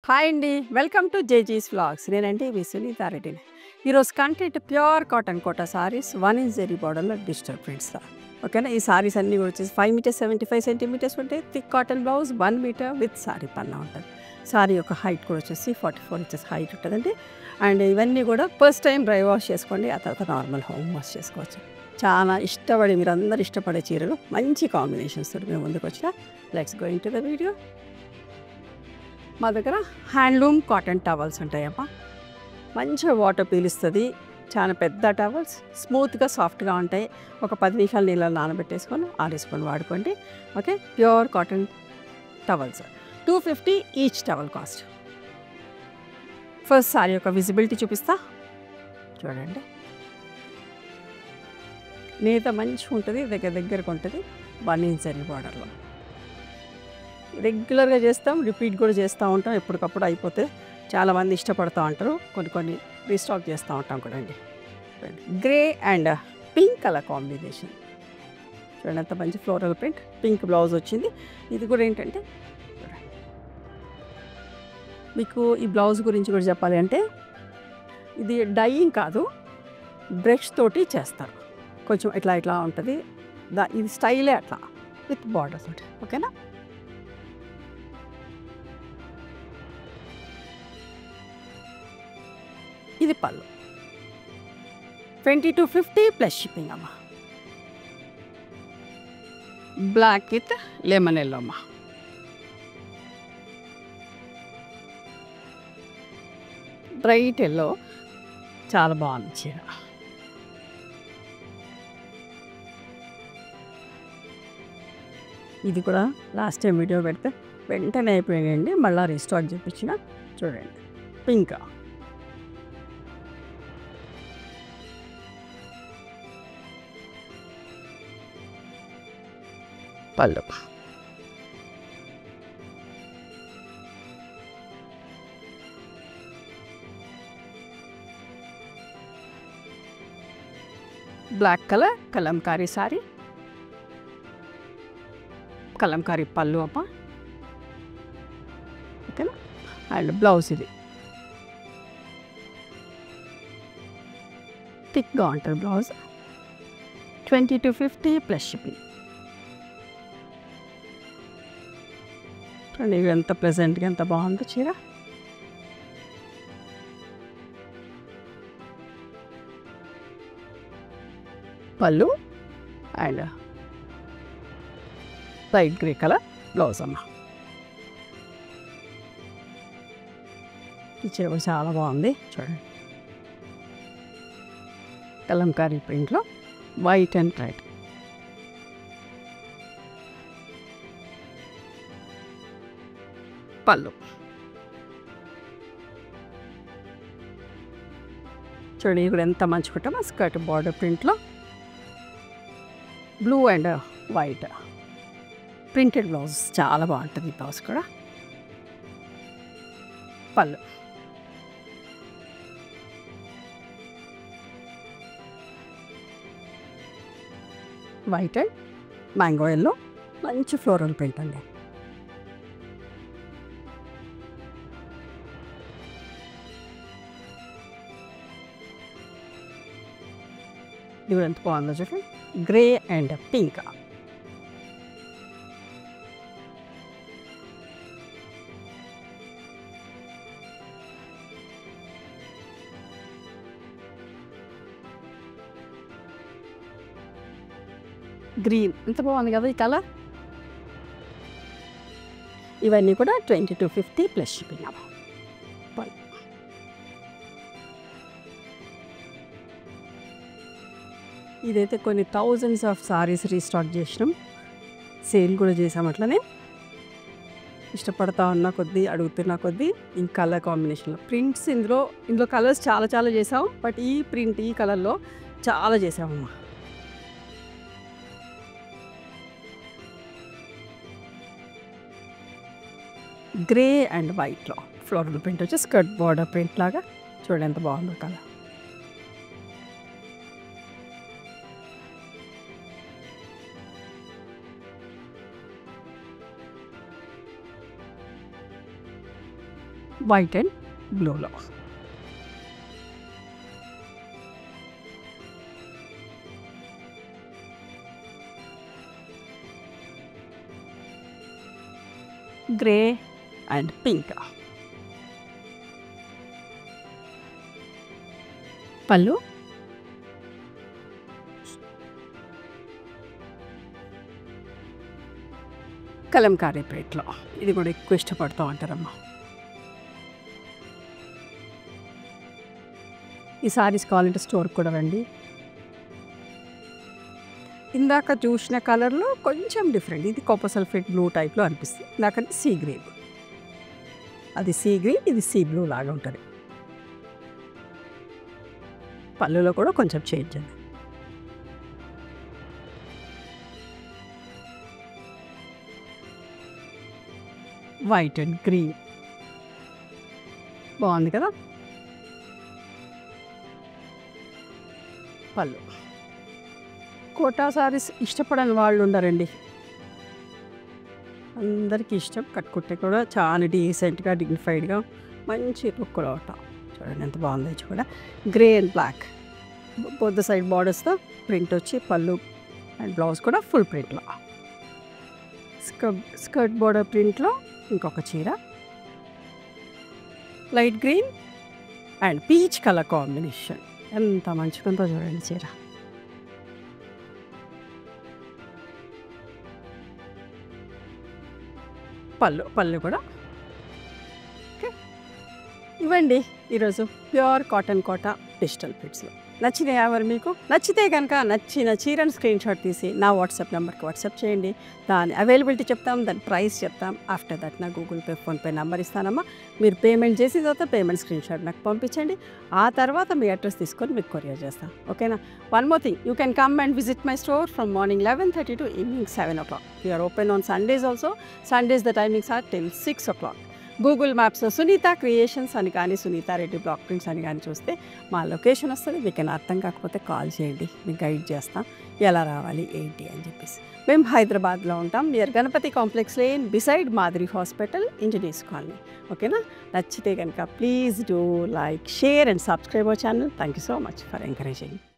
Hi అండి. Welcome to జేజీస్ vlogs. నేనండి మీ సునీతారెడ్డిని. ఈరోజు content pure cotton Kota saris 1 inch zari బార్డర్లో డిజిటల్ ప్రింట్స్తో. ఓకేనా. ఈ సారీస్ అన్నీ కూడా వచ్చేసి 5 మీటర్స్ 75 సెంటీమీటర్స్ ఉంటాయి. Thick cotton blouse 1 metre with sari పన్నా ఉంటుంది. సారీ యొక్క హైట్ కూడా వచ్చేసి 44 ఇంచెస్ హైట్ ఉంటుందండి. అండ్ ఇవన్నీ కూడా ఫస్ట్ టైం డ్రై వాష్ చేసుకోండి, ఆ తర్వాత నార్మల్ హోమ్ వాష్ చేసుకోవచ్చు. చాలా ఇష్టపడి మీరు అందరు ఇష్టపడే చీరలు మంచి కాంబినేషన్స్ తోటి మేము ముందుకు వచ్చిన. Let's go into the video. మా దగ్గర హ్యాండ్లూమ్ కాటన్ టవల్స్ ఉంటాయమ్మా. మంచిగా వాటర్ పీలుస్తుంది. చాలా పెద్ద టవల్స్, స్మూత్గా సాఫ్ట్గా ఉంటాయి. ఒక 10 నిమిషాలు నీళ్ళలో నానబెట్టేసుకొని ఆరేసుకొని వాడుకోండి. Okay. Pure cotton towels 250 each towel cost. First sorry యొక్క విజిబిలిటీ చూపిస్తా చూడండి. నేత మంచిగా ఉంటుంది, దగ్గరకు ఉంటుంది. 1 ఇంచ్ జరీ బార్డర్లో రెగ్యులర్గా చేస్తాం, రిపీట్ కూడా చేస్తూ ఉంటాం. ఎప్పటికప్పుడు అయిపోతే చాలామంది ఇష్టపడుతూ ఉంటారు. కొన్ని రీస్టాక్ చేస్తూ ఉంటాం కూడా అండి. Grey and pink colour combination చూడండి, ఎంత మంచి ఫ్లోరల్ ప్రింట్. పింక్ బ్లౌజ్ వచ్చింది. ఇది కూడా ఏంటంటే మీకు ఈ బ్లౌజ్ గురించి కూడా చెప్పాలి అంటే ఇది డైయింగ్ కాదు, బ్రష్ తోటి చేస్తారు. కొంచెం ఇట్లా ఉంటుంది. ఇది స్టైలే అట్లా విత్ బార్డర్ తోటి. ఓకేనా. ఇది పళ్ళు 2250 ప్లస్ షిప్పింగ్ అమ్మా. బ్లాక్ విత్ లెమన్ ఎల్లో అమ్మా. బ్రైట్ ఎల్లో చాలా బాగుంది చీర. ఇది కూడా లాస్ట్ టైం వీడియో పెడితే వెంటనే అయిపోయాయండి. మళ్ళీ రీస్టాక్ చూపించిన చూడండి. పింక్ పళ్ళు. బ్లాక్ కలర్ కలంకారీ సారీ, కలంకారీ పళ్ళు అమ్మ. ఓకేనా. అండ్ బ్లౌజ్ ఇది థిక్గా ఉంటుంది బ్లౌజ్. 2250 plus shipping. చూడండి ఎంత ప్లెజెంట్గా ఎంత బాగుందో చీర. పళ్ళు and light grey colour blouse అమ్మ. ఈ చీర కూడా చాలా బాగుంది చూడండి. కలంకారీ ప్రింట్లో వైట్ అండ్ రెడ్. పళ్ళు చూడండి. ఇక్కడ ఎంత మంచి కుట్టామో స్కర్ట్ బార్డర్ ప్రింట్లో blue and white printed blouse చాలా బాగుంటుంది. బ్లౌజ్ కూడా పళ్ళు వైట్ అండ్ మ్యాంగో ఎల్లో మంచి ఫ్లోరల్ ప్రింట్ అండి. ఇది ఎంత బాగుందో చూడండి. Grey and pink. గ్రీన్ ఎంత బాగుంది కదా ఈ కలర్. ఇవన్నీ కూడా 2250 ప్లస్ షిప్పింగ్ అమ్మా. ఇదైతే కొన్ని థౌజండ్స్ ఆఫ్ సారీస్ రీస్టాక్ చేసినాం, సేల్ కూడా చేసాం. అట్లనే ఇష్టపడతా ఉన్న కొద్దీ, అడుగుతున్న కొద్దీ ఈ కలర్ కాంబినేషన్లో ప్రింట్స్ ఇందులో కలర్స్ చాలా చేసాం. బట్ ఈ ప్రింట్ ఈ కలర్లో చాలా చేసామమ్మా. గ్రే అండ్ వైట్లో ఫ్లోరల్ ప్రింట్ వచ్చి స్కర్ట్ బార్డర్ ప్రింట్ లాగా చూడండి ఎంత బాగుందో కలర్. వైట్ అండ్ బ్లూలో. Grey and pink. పళ్ళు కలంకారీ ప్రింట్లో. ఇది కూడా ఎక్కువ ఇష్టపడుతూ ఉంటారమ్మా. ఈ సారీస్ కావాలంటే స్టోర్కి కూడా రండి. ఇందాక చూసిన కలర్లో కొంచెం డిఫరెంట్. ఇది కాపర్ సల్ఫేట్ బ్లూ టైప్లో అనిపిస్తుంది. ఇందాకంటే సీ గ్రీన్, అది సీ గ్రీన్, ఇది సీ బ్లూ లాగా ఉంటుంది. పళ్ళులో కూడా కొంచెం చేంజ్ ఉంది. వైట్ అండ్ గ్రీన్ బాగుంది కదా. పళ్ళు కోటా సారీస్ ఇష్టపడని వాళ్ళు ఉండరండి, అందరికీ ఇష్టం. కట్టుకుంటే కూడా చాలా డీసెంట్గా డిగ్నిఫైడ్గా మంచి లుక్లో ఉంటాం. చూడండి ఎంత బాగుందో. ఇది కూడా grey and black, both side బార్డర్స్తో ప్రింట్ వచ్చి పళ్ళు అండ్ బ్లౌజ్ కూడా ఫుల్ ప్రింట్లో. స్కర్ట్ బోర్డర్ ప్రింట్లో ఇంకొక చీర light green and peach colour combination. ఎంత మంచిగుందో చూడండి చీర. పళ్ళు కూడా ఓకే. ఇవ్వండి ఈరోజు ప్యూర్ కాటన్ కోట డిజిటల్ ప్రింట్స్లో. నచ్చినాయి ఎవరు మీకు? నచ్చితే కనుక నచ్చిన చీరను స్క్రీన్ షాట్ తీసి నా వాట్సాప్ నెంబర్కి వాట్సాప్ చేయండి. దాని అవైలబిలిటీ చెప్తాం, దాని ప్రైస్ చెప్తాం. ఆఫ్టర్ దట్ నా గూగుల్ పే, ఫోన్పే నెంబర్ ఇస్తానమ్మా. మీరు పేమెంట్ చేసిన తర్వాత పేమెంట్ స్క్రీన్ షాట్ నాకు పంపించండి. ఆ తర్వాత మీ అడ్రస్ తీసుకొని మీకు కొరియర్ చేస్తాం. ఓకేనా? One more thing, you can come and visit my store from morning 11:30 to evening 7 o'clock. We are open on Sundays also. Sundays the timings are till 6 o'clock. Google మ్యాప్స్లో Sunitha creations అని కానీ Sunitha Reddy block prints అని కానీ చూస్తే మా location వస్తుంది. మీకు అర్థం కాకపోతే కాల్ చేయండి, మీకు గైడ్ చేస్తాం ఎలా రావాలి ఏంటి అని చెప్పేసి. మేము హైదరాబాద్లో ఉంటాం, near Ganapathi complex lane, beside మాదిరి హాస్పిటల్, ఇంజనీర్స్ కాలనీ. ఓకేనా? నచ్చితే కనుక please do like, share and subscribe our channel. Thank you so much for encouraging.